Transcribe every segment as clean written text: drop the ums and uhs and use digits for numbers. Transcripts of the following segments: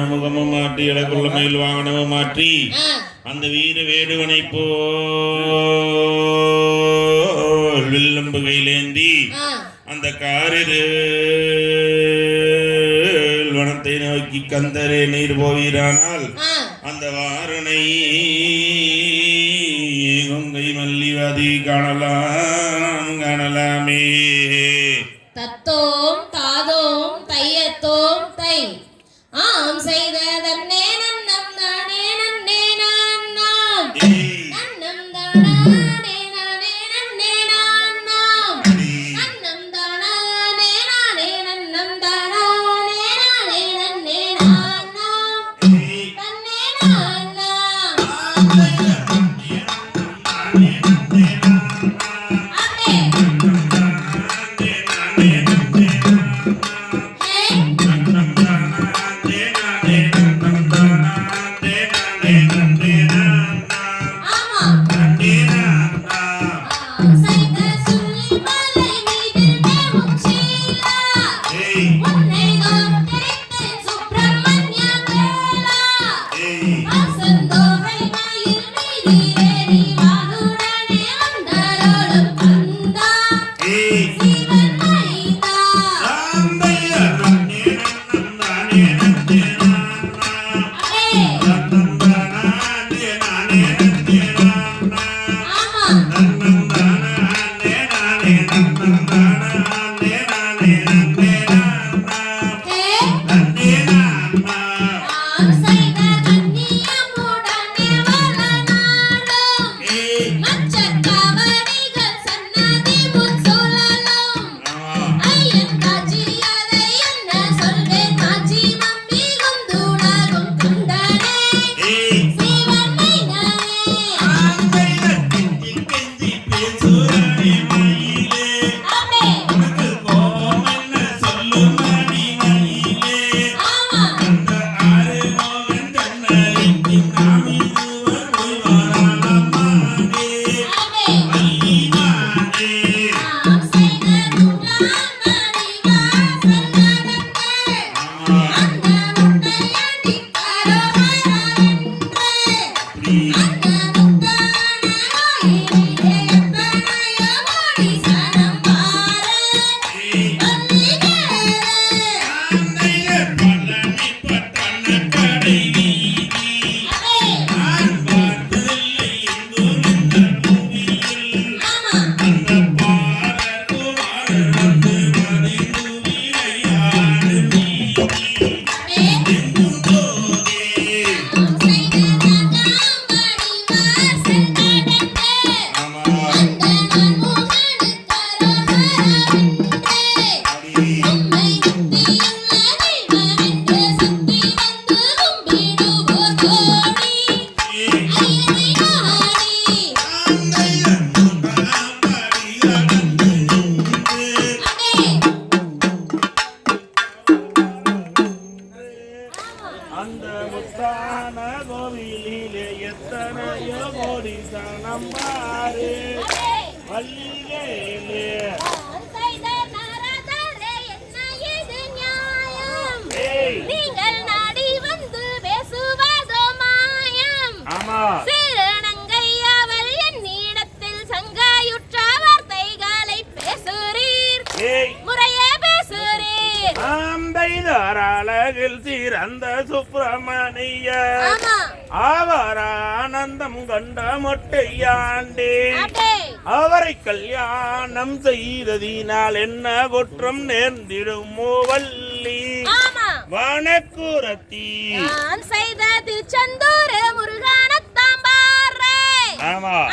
முகமும் மாற்றி இலக்குள்ள மயில் வாகனமும் மாற்றி அந்த வீர வேடுவனை போல் வில்லம்பு கையிலேந்தி அந்த காரிரு வனத்தை நோக்கி கந்தரே நீர் போவீரானால் அந்த வாரணை கொங்கை மல்லிவாதி காணலாமே. தத்தோம் தாதோம் தையத்தோம் தை ஆம் செய்ததன்னே நன்னம் தானே நன்னே நான்னாம் நன்னம் தானே நானே நன்னே நான்னாம் நன்னம் தானே நானே நன்னம் தானே நானே நன்னே நான்னாம் நன்னே நான்னாம் அந்த முத்தான கோவிலிலே எத்தனையோ கோடி சனம் பாரு வள்ளியிலே நீங்கள் நாடி வந்து பேசுவதோ மாயம். சிறுநங்கை அவள் என்னிடத்தில் சங்காயுற்ற வார்த்தைகளை பேசுறீர், முறையே பேசுறீர். அழகில் சிறந்த சுப்பிரமணிய அவர் ஆனந்தம் கண்ட மொட்டையாண்டே அவரை கல்யாணம் செய்ததினால் என்ன குற்றம் நேர்ந்திடுமோ வள்ளி வனக்குரத்தி செய்த திருச்செந்தூர் முருகானத்தாம் பாரு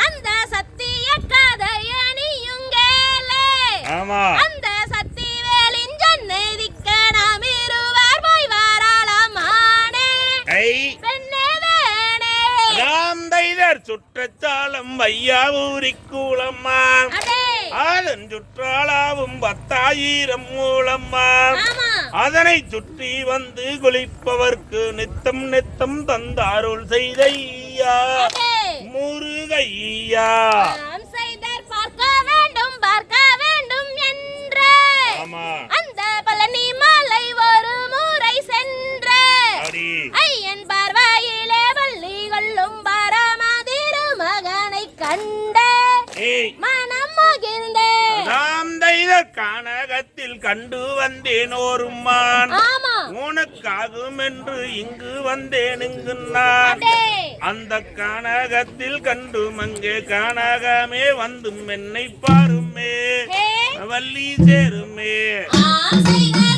அந்த சத்திய கதைய நீயும் கேளு. அந்த சக்தி வேலின் ஜன்னதிக்க நாம் இருவர் போய் வரலாமானே பெண்ணே வேணே. ராம்தைதர் சுற்றச்சாலம் வையாவூரி கூலம்மா அதன் சுற்றாலாவும் 10,000 மூலம்மா அதனை சுற்றி வந்து குளிப்பவர்க்கு நித்தம் நித்தம் தந்தாருள் செய்தையா முருகையா. பார்க்க வேண்டும் என்று அந்த பழனி மலை ஒரு முறை சென்று கானகத்தில் கண்டு வந்தேன் ஒருமான் ஆமா உனக்காகும் என்று இங்கு வந்தேன் இங்கு நான் அடே அந்த கானகத்தில் கண்டு மங்கே கானகமே வந்தும் என்னை பாருமே ஹே வள்ளி சேருமே ஆசைகள்